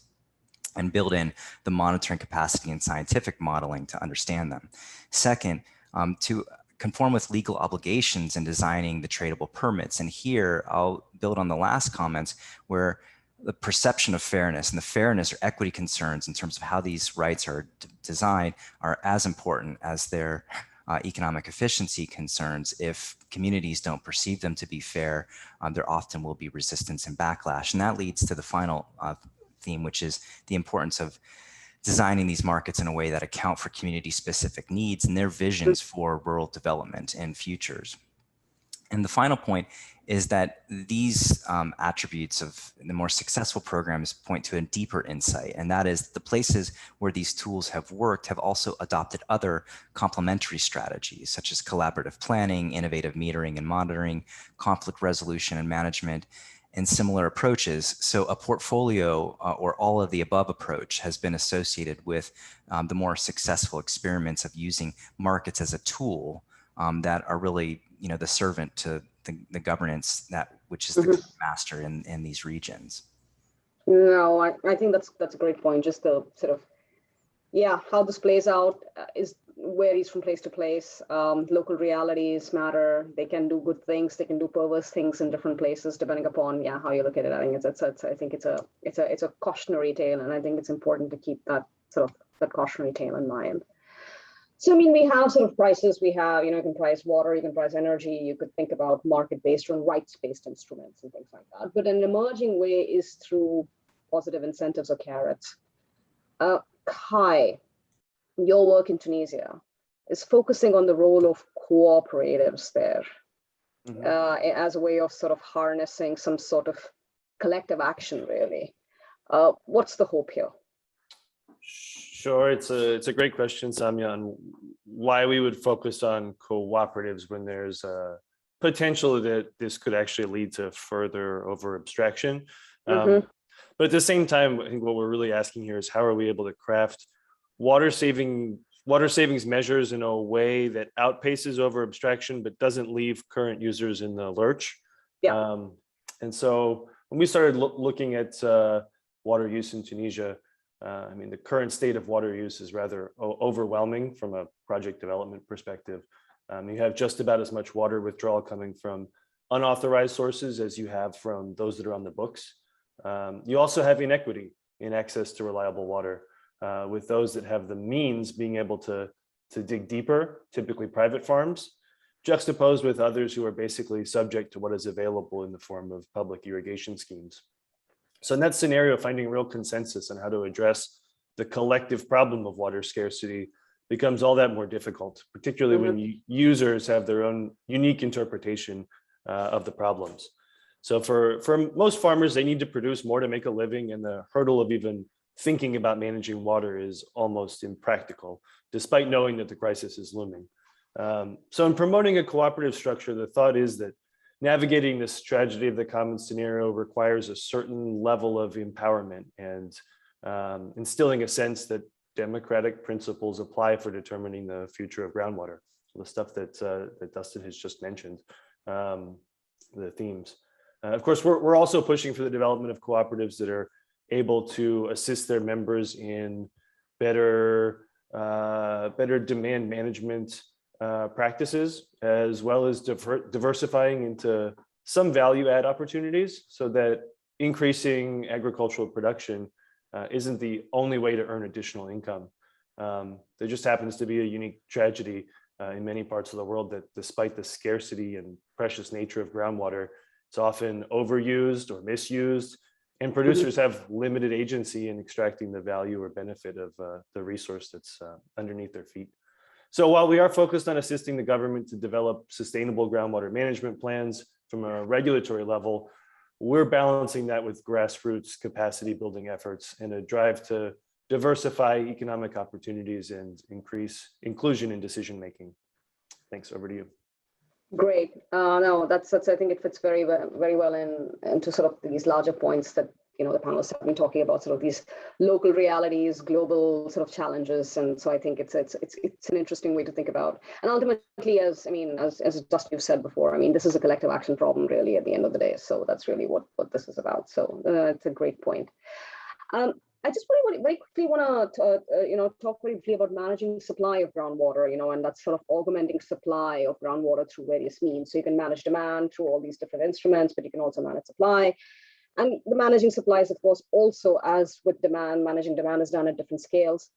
and build in the monitoring capacity and scientific modeling to understand them. Second, to conform with legal obligations in designing the tradable permits. And here I'll build on the last comments, where the perception of fairness and the fairness or equity concerns in terms of how these rights are designed are as important as their economic efficiency concerns. If communities don't perceive them to be fair, there often will be resistance and backlash. And that leads to the final theme, which is the importance of designing these markets in a way that account for community-specific needs and their visions for rural development and futures. And the final point is that these attributes of the more successful programs point to a deeper insight, and that is the places where these tools have worked have also adopted other complementary strategies, such as collaborative planning, innovative metering and monitoring, conflict resolution and management, and similar approaches. So a portfolio or all of the above approach has been associated with the more successful experiments of using markets as a tool that are really, the servant to the governance which is the master in these regions. No, I think that's a great point. Just the sort of, how this plays out varies from place to place. Local realities matter. They can do good things. They can do perverse things in different places, depending upon how you look at it. I think it's a cautionary tale, and I think it's important to keep that cautionary tale in mind. So, we have sort of prices. We have, you can price water, you can price energy. You could think about market-based or rights-based instruments and things like that. But an emerging way is through positive incentives or carrots. Kai, your work in Tunisia is focusing on the role of cooperatives there as a way of sort of harnessing some sort of collective action, really. What's the hope here? Sure, it's a great question, Samya, on why we would focus on cooperatives when there's a potential that this could actually lead to further over abstraction. But at the same time, I think what we're really asking here is how are we able to craft water savings measures in a way that outpaces over abstraction but doesn't leave current users in the lurch. Yeah. And so when we started looking at water use in Tunisia, I mean, the current state of water use is rather overwhelming from a project development perspective. You have just about as much water withdrawal coming from unauthorized sources as you have from those that are on the books. You also have inequity in access to reliable water, with those that have the means being able to dig deeper, typically private farms, juxtaposed with others who are basically subject to what is available in the form of public irrigation schemes. So in that scenario, finding real consensus on how to address the collective problem of water scarcity becomes all that more difficult, particularly when users have their own unique interpretation of the problems. So for most farmers, they need to produce more to make a living, and the hurdle of even thinking about managing water is almost impractical, despite knowing that the crisis is looming. So in promoting a cooperative structure, the thought is that navigating this tragedy of the commons scenario requires a certain level of empowerment and instilling a sense that democratic principles apply for determining the future of groundwater, the stuff that Dustin has just mentioned, the themes. Of course, we're also pushing for the development of cooperatives that are able to assist their members in better demand management practices, as well as diversifying into some value add opportunities, so that increasing agricultural production isn't the only way to earn additional income. There just happens to be a unique tragedy in many parts of the world that, despite the scarcity and precious nature of groundwater, it's often overused or misused, and producers have limited agency in extracting the value or benefit of the resource that's underneath their feet. So while we are focused on assisting the government to develop sustainable groundwater management plans from a regulatory level, we're balancing that with grassroots capacity building efforts and a drive to diversify economic opportunities and increase inclusion in decision making. Thanks, over to you. Great. No, that's I think it fits very well into sort of these larger points that the panelists have been talking about, sort of these local realities, global sort of challenges, and so I think it's an interesting way to think about. And ultimately, as just you've said before, I mean, this is a collective action problem, really, at the end of the day. So that's really what this is about. So it's a great point. I just very quickly want to talk briefly about managing supply of groundwater, and that's sort of augmenting supply of groundwater through various means. So you can manage demand through all these different instruments, but you can also manage supply. And the managing supplies, of course, also, as with demand, managing demand is done at different scales.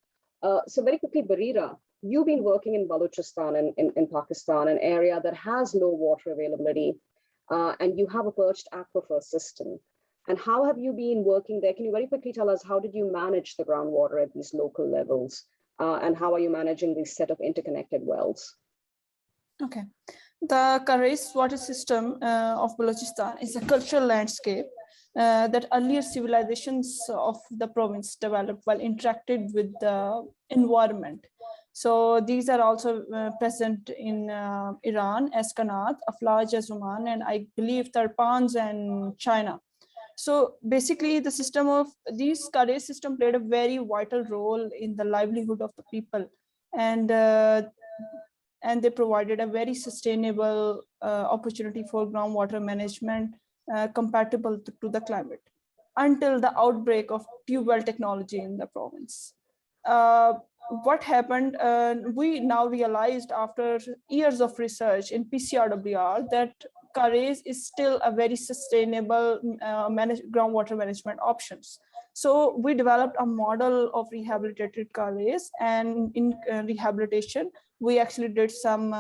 So very quickly, Barira, you've been working in Balochistan in Pakistan, an area that has low water availability, and you have a perched aquifer system. And how have you been working there? Can you very quickly tell us, how did you manage the groundwater at these local levels? And how are you managing these set of interconnected wells? Okay. The Karais water system of Balochistan is a cultural landscape that earlier civilizations of the province developed while interacted with the environment. So these are also present in Iran as Qanat, Aflaj as Oman, and I believe Tarpans and China. So basically, the system of these Karais system played a very vital role in the livelihood of the people, and they provided a very sustainable opportunity for groundwater management compatible to the climate until the outbreak of tube well technology in the province. What happened, we now realized after years of research in PCRWR that Karais is still a very sustainable groundwater management options. So we developed a model of rehabilitated Karais, and in rehabilitation, we actually did some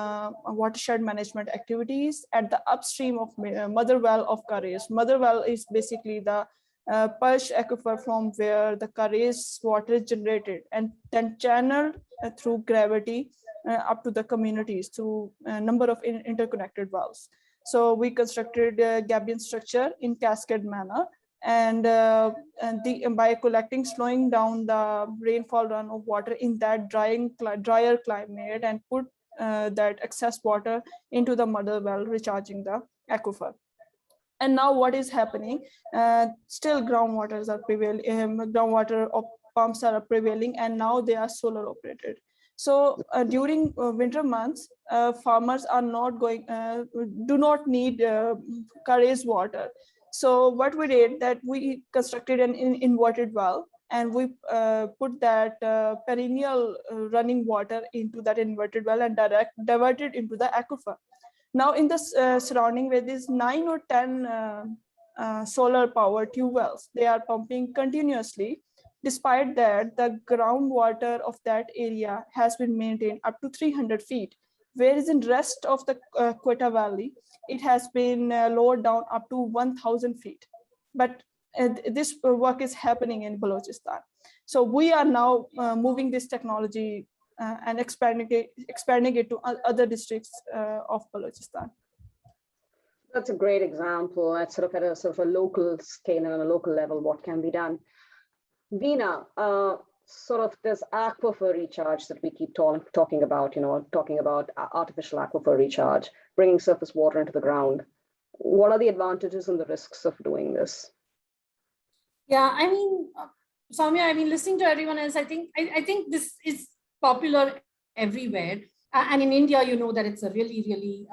watershed management activities at the upstream of mother well of Karais. Mother well is basically the perched aquifer from where the Karais water is generated and then channeled through gravity up to the communities through a number of interconnected wells. So we constructed a gabion structure in cascade manner, and by collecting, slowing down the rainfall run of water in that drier climate, and put that excess water into the mother well, recharging the aquifer. And now what is happening? Still groundwaters are prevailing, groundwater pumps are prevailing, and now they are solar operated. So during winter months, farmers are not going, do not need raised water. So what we did, that we constructed an inverted well, and we put that perennial running water into that inverted well and diverted into the aquifer. Now in the surrounding, where there's 9 or 10 solar power tube wells, they are pumping continuously. Despite that, the groundwater of that area has been maintained up to 300 feet, whereas in rest of the Quetta Valley, it has been lowered down up to 1,000 feet. But this work is happening in Balochistan. So we are now moving this technology and expanding it to other districts of Balochistan. That's a great example. At sort of a local scale and on a local level, what can be done. Veena, sort of this aquifer recharge that we keep talking about, talking about artificial aquifer recharge, bringing surface water into the ground. What are the advantages and the risks of doing this? Yeah, I mean, Soumya, listening to everyone else, I think this is popular everywhere. And in India, that it's a really, really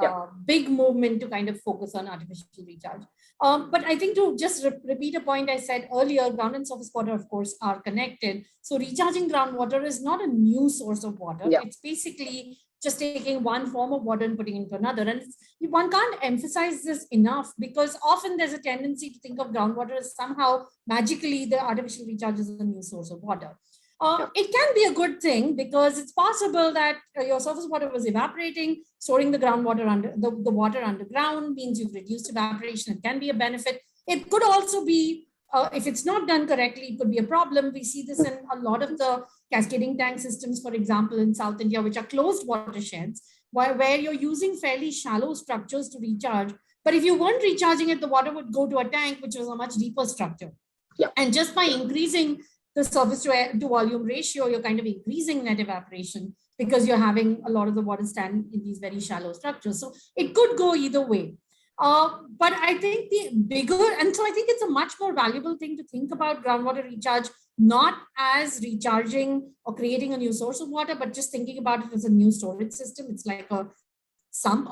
big movement to kind of focus on artificial recharge. But I think to just repeat a point I said earlier, ground and surface water, of course, are connected. So recharging groundwater is not a new source of water. Yeah. It's basically just taking one form of water and putting it into another. And one can't emphasize this enough, because often there's a tendency to think of groundwater as somehow magically the artificial recharge is a new source of water. It can be a good thing, because it's possible that your surface water was evaporating. Storing the groundwater under the water underground means you've reduced evaporation. It can be a benefit. It could also be, if it's not done correctly, it could be a problem. We see this in a lot of the cascading tank systems, for example, in South India, which are closed watersheds, where you're using fairly shallow structures to recharge. But if you weren't recharging it, the water would go to a tank, which was a much deeper structure. Yeah. And just by increasing the surface to volume ratio, you're kind of increasing net evaporation, because you're having a lot of the water stand in these very shallow structures. So it could go either way. But I think I think it's a much more valuable thing to think about groundwater recharge, not as recharging or creating a new source of water, but just thinking about it as a new storage system. It's like a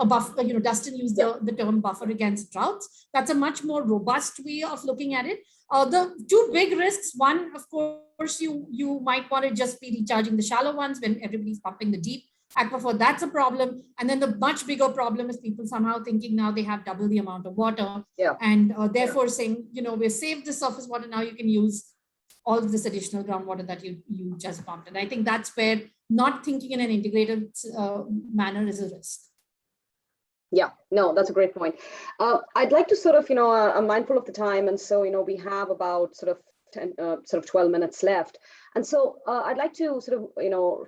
buffer, Dustin used the term buffer against droughts. That's a much more robust way of looking at it. The two big risks, one, of course, you might want to just be recharging the shallow ones when everybody's pumping the deep aquifer. That's a problem. And then the much bigger problem is people somehow thinking now they have double the amount of water. Yeah. And therefore saying, we've saved the surface water, now you can use all of this additional groundwater that you just pumped. And I think that's where not thinking in an integrated manner is a risk. Yeah, no, that's a great point. I'd like to sort of, I'm mindful of the time. And so, we have about sort of 12 minutes left. And so I'd like to sort of,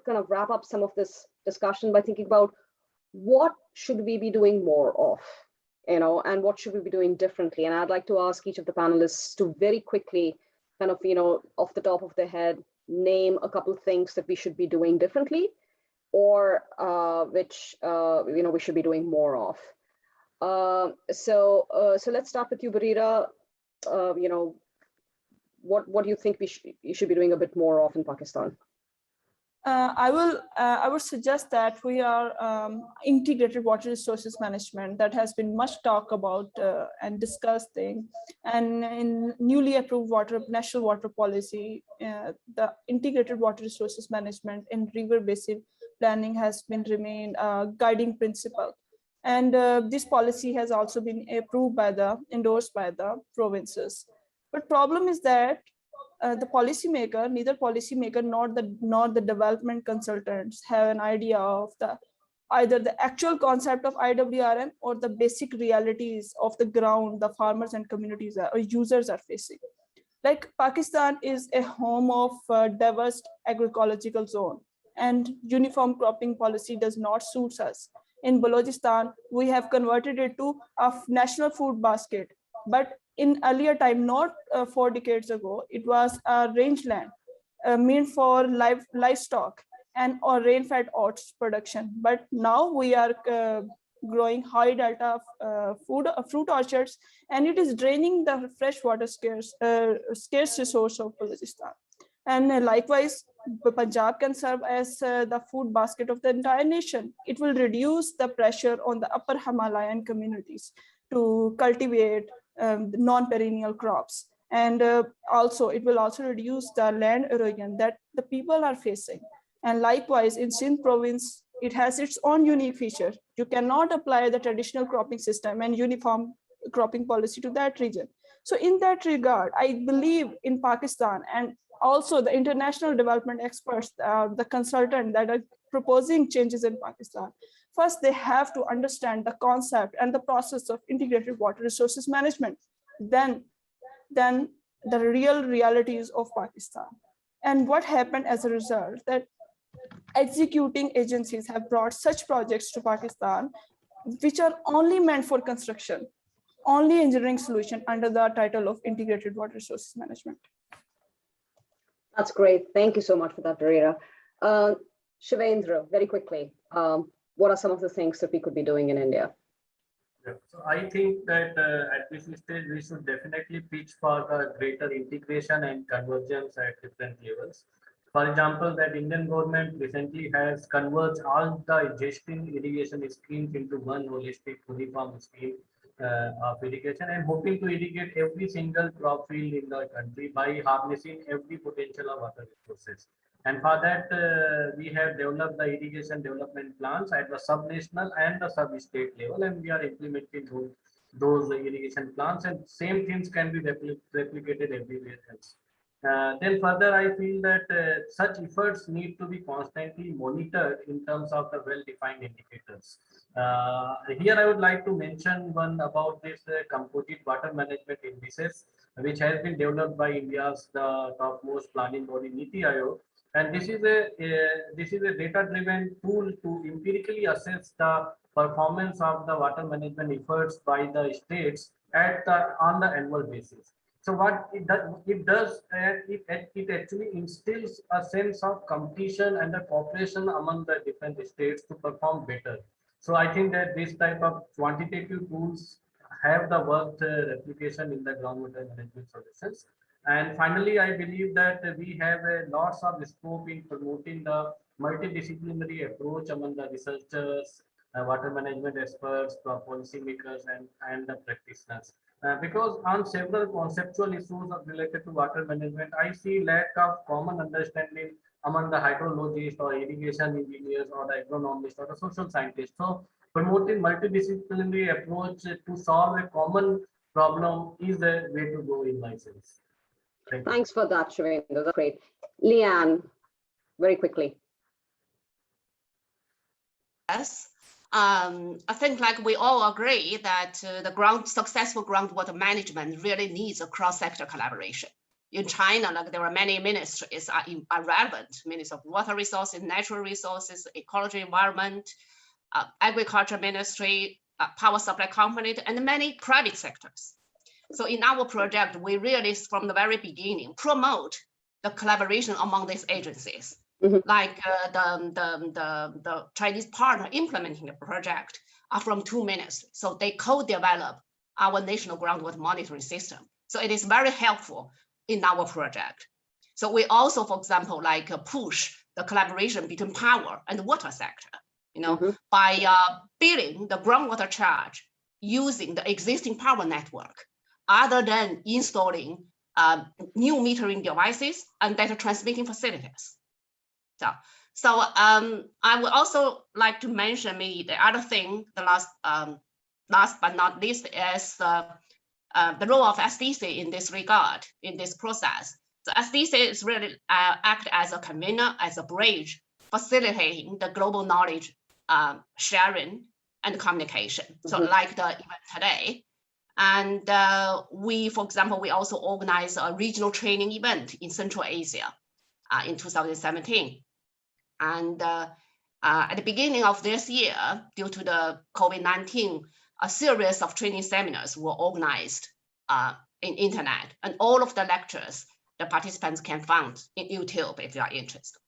kind of wrap up some of this discussion by thinking about what should we be doing more of, and what should we be doing differently? And I'd like to ask each of the panelists to very quickly kind of, off the top of their head, name a couple of things that we should be doing differently, or which we should be doing more of. So let's start with you, Barira. What do you think you should be doing a bit more of in Pakistan? I would suggest that we are integrated water resources management that has been much talked about and discussed and in newly approved national water policy, the integrated water resources management in river basin planning has been remained a guiding principle. And this policy has also been endorsed by the provinces. But problem is that neither policymaker nor the development consultants have an idea of either the actual concept of IWRM or the basic realities of the ground the farmers and communities or users are facing. Like Pakistan is a home of a diverse agroecological zone, and uniform cropping policy does not suit us. In Balochistan, we have converted it to a national food basket, but in earlier time, not 4 decades ago, it was a rangeland meant for livestock and or rain-fed oats production. But now we are growing high delta fruit orchards, and it is draining the freshwater scarce resource of Balochistan. And likewise, Punjab can serve as the food basket of the entire nation. It will reduce the pressure on the upper Himalayan communities to cultivate non-perennial crops. And also, it will also reduce the land erosion that the people are facing. And likewise, in Sindh province, it has its own unique feature. You cannot apply the traditional cropping system and uniform cropping policy to that region. So in that regard, I believe in Pakistan, and also the international development experts, the consultant that are proposing changes in Pakistan. First, they have to understand the concept and the process of integrated water resources management. Then the real realities of Pakistan. And what happened as a result, that executing agencies have brought such projects to Pakistan, which are only meant for construction, only engineering solution under the title of integrated water resources management. That's great. Thank you so much for that, Varira. Shivendra, very quickly, what are some of the things that we could be doing in India? Yeah. So I think that at this stage, we should definitely pitch for the greater integration and convergence at different levels. For example, that Indian government recently has converged all the existing irrigation schemes into one holistic uniform scheme of irrigation, and hoping to irrigate every single crop field in the country by harnessing every potential of water resources. And for that, we have developed the irrigation development plans at the sub-national and the sub-state level, and we are implementing those irrigation plans, and same things can be replicated everywhere else. Then further, I feel that such efforts need to be constantly monitored in terms of the well-defined indicators. Here, I would like to mention one about this composite water management indices, which has been developed by India's topmost planning body, Niti Aayog. And this is a data-driven tool to empirically assess the performance of the water management efforts by the states on the annual basis. So what it does, it actually instills a sense of competition and the cooperation among the different states to perform better. So I think that this type of quantitative tools have the worked replication in the groundwater management solutions. And finally, I believe that we have lots of scope in promoting the multidisciplinary approach among the researchers, water management experts, the policymakers, and the practitioners. Because on several conceptual issues related to water management, I see lack of common understanding among the hydrologists or irrigation engineers or the agronomists or the social scientists. So promoting multidisciplinary approach to solve a common problem is the way to go in my sense. Thanks for that, Shivendra. That's great. Leanne, very quickly. Yes. I think like we all agree that the successful groundwater management really needs a cross-sector collaboration. In China, like there are many ministries are relevant: Ministry of Water Resources, Natural Resources, Ecology, Environment, Agriculture Ministry, Power Supply Company, and many private sectors. So in our project, we really, from the very beginning, promote the collaboration among these agencies. Like the Chinese partner implementing the project are from 2 ministries. So they co-develop our national groundwater monitoring system. So it is very helpful in our project. So we also, for example, like push the collaboration between power and the water sector, by billing the groundwater charge using the existing power network, other than installing new metering devices and data transmitting facilities. So I would also like to mention the other thing, the last but not least, is the role of SDC in this regard, in this process. So SDC is really act as a convener, as a bridge, facilitating the global knowledge sharing and communication. So like the event today. And for example, we also organized a regional training event in Central Asia in 2017. And at the beginning of this year, due to the COVID-19, a series of training seminars were organized in internet, and all of the lectures the participants can find in YouTube if you are interested.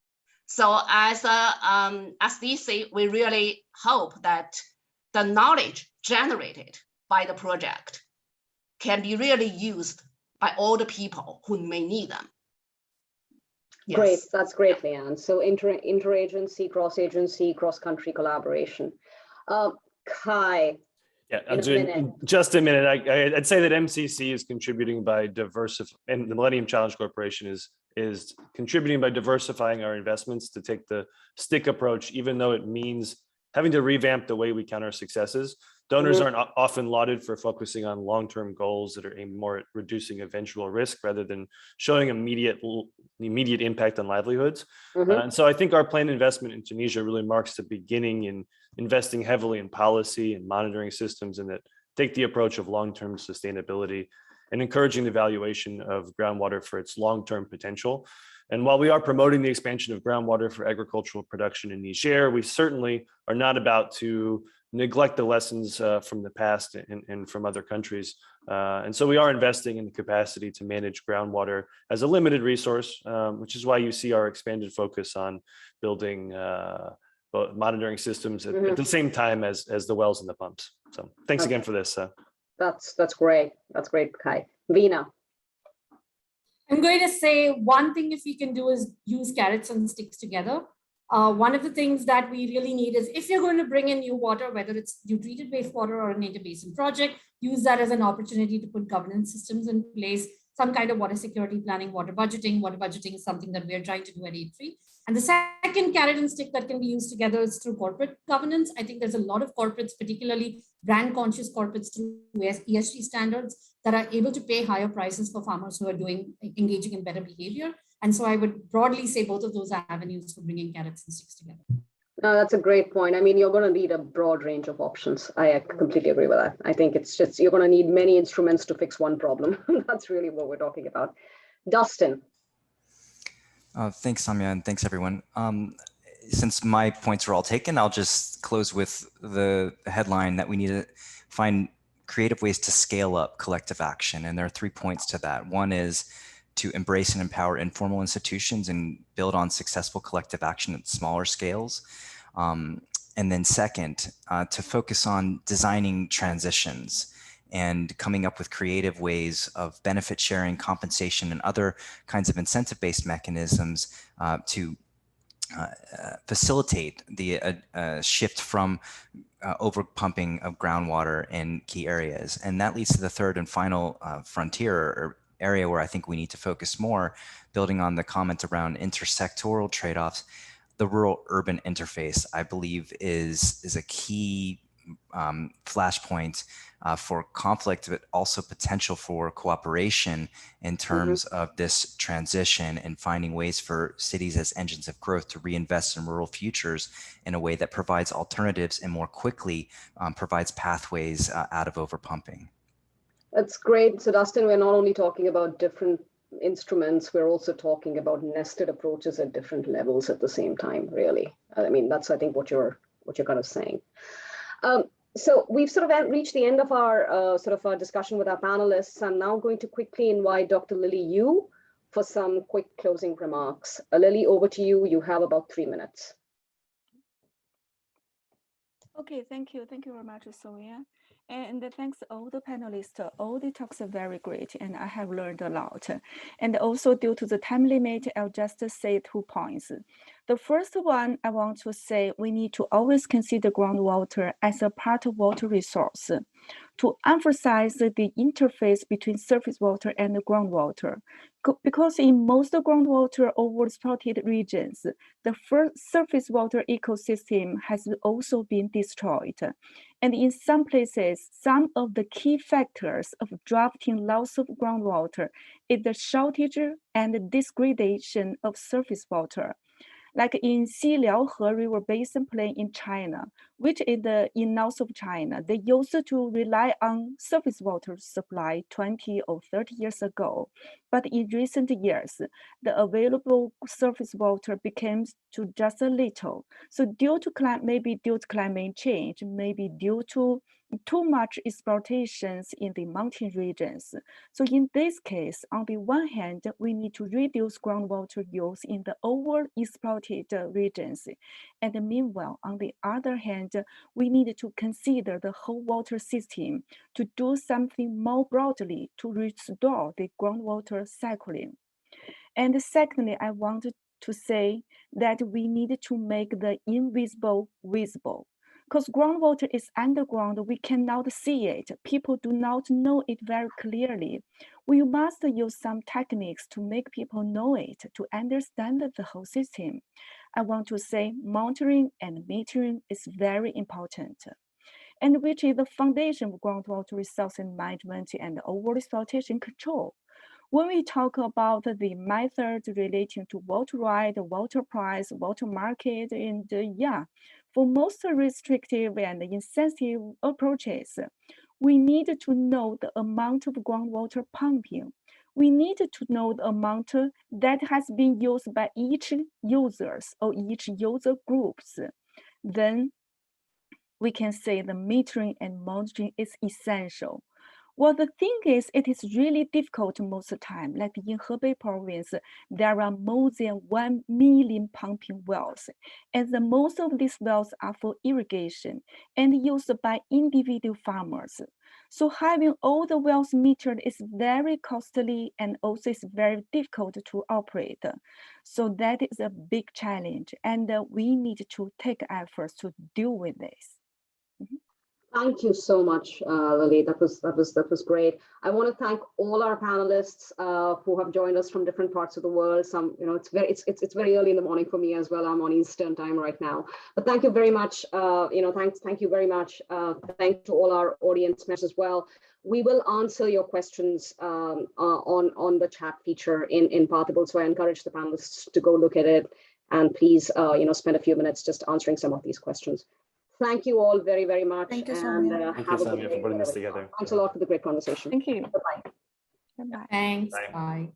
So as DC, we really hope that the knowledge generated by the project can be really used by all the people who may need them. Yes. Great, that's great, Leanne. So interagency, cross-agency, cross-country collaboration. Kai. Yeah, just a minute. I'd say that MCC is contributing by and the Millennium Challenge Corporation is contributing by diversifying our investments to take the stick approach, even though it means having to revamp the way we count our successes. Donors aren't often lauded for focusing on long-term goals that are aimed more at reducing eventual risk rather than showing immediate impact on livelihoods. And so I think our planned investment in Tunisia really marks the beginning in investing heavily in policy and monitoring systems, and that take the approach of long-term sustainability and encouraging the valuation of groundwater for its long-term potential. And while we are promoting the expansion of groundwater for agricultural production in Niger, we certainly are not about to neglect the lessons from the past and from other countries. And so we are investing in the capacity to manage groundwater as a limited resource, which is why you see our expanded focus on building monitoring systems at the same time as the wells and the pumps. So thanks again for this. That's great. That's great, Kai. Veena. I'm going to say one thing if we can do is use carrots and sticks together. One of the things that we really need is if you're going to bring in new water, whether it's new treated wastewater or an interbasin project, use that as an opportunity to put governance systems in place, some kind of water security planning, water budgeting. Water budgeting is something that we're trying to do at A3. And the second carrot and stick that can be used together is through corporate governance. I think there's a lot of corporates, particularly brand conscious corporates through ESG standards, that are able to pay higher prices for farmers who are engaging in better behavior. And so I would broadly say both of those are avenues for bringing carrots and sticks together. No, that's a great point. I mean, you're going to need a broad range of options. I completely agree with that. I think it's just, you're going to need many instruments to fix one problem. That's really what we're talking about. Dustin. Thanks, Samia, and thanks, everyone. Since my points are all taken, I'll just close with the headline that we need to find creative ways to scale up collective action. And there are 3 points to that. One is to embrace and empower informal institutions and build on successful collective action at smaller scales. And then second, to focus on designing transitions and coming up with creative ways of benefit sharing, compensation, and other kinds of incentive-based mechanisms to facilitate the shift from overpumping of groundwater in key areas. And that leads to the third and final frontier or area where I think we need to focus more, building on the comment around intersectoral trade-offs. The rural-urban interface, I believe, is a key flashpoint for conflict, but also potential for cooperation in terms of this transition and finding ways for cities as engines of growth to reinvest in rural futures in a way that provides alternatives and more quickly provides pathways out of overpumping. That's great. So Dustin, we're not only talking about different instruments, we're also talking about nested approaches at different levels at the same time, really. I mean, that's, I think, what you're kind of saying. So we've sort of reached the end of our our discussion with our panelists. I'm now going to quickly invite Dr. Lily Yu for some quick closing remarks. Lily, over to you. You have about 3 minutes. Okay, thank you. Thank you very much, Sonia. And thanks all the panelists. All the talks are very great, and I have learned a lot. And also due to the time limit, I'll just say 2 points. The first one, I want to say we need to always consider groundwater as a part of water resource to emphasize the interface between surface water and the groundwater. Because in most groundwater overexploited regions, the surface water ecosystem has also been destroyed. And in some places, some of the key factors of drafting loss of groundwater is the shortage and degradation of surface water. Like in Xiliaohe River Basin Plain in China, which is in north of China. They used to rely on surface water supply 20 or 30 years ago. But in recent years, the available surface water became to just a little. So maybe due to climate change, maybe due to too much exploitations in the mountain regions. So in this case, on the one hand, we need to reduce groundwater use in the overexploited regions. And meanwhile, on the other hand, we need to consider the whole water system to do something more broadly to restore the groundwater cycling. And secondly, I wanted to say that we need to make the invisible visible. Because groundwater is underground, we cannot see it. People do not know it very clearly. We must use some techniques to make people know it, to understand the whole system. I want to say monitoring and metering is very important, and which is the foundation of groundwater resource management and overexploitation control. When we talk about the methods relating to water right, water price, water market, and for most restrictive and insensitive approaches, we need to know the amount of groundwater pumping. We need to know the amount that has been used by each users or each user groups. Then we can say the metering and monitoring is essential. Well, the thing is, it is really difficult most of the time. Like in Hebei province, there are more than 1 million pumping wells. And most of these wells are for irrigation and used by individual farmers. So having all the wells metered is very costly and also is very difficult to operate. So that is a big challenge. And we need to take efforts to deal with this. Thank you so much, Lily. That was great. I want to thank all our panelists who have joined us from different parts of the world. Some, it's very early in the morning for me as well. I'm on Eastern time right now. But thank you very much. Thank you very much. Thank to all our audience members as well. We will answer your questions on the chat feature in Pathable. So I encourage the panelists to go look at it, and please, spend a few minutes just answering some of these questions. Thank you all very, very much. Thank you, Samia. Thank you, Samia, for putting this together. Thanks a lot for the great conversation. Thank you. Bye-bye. Bye-bye. Thanks. Bye. Bye.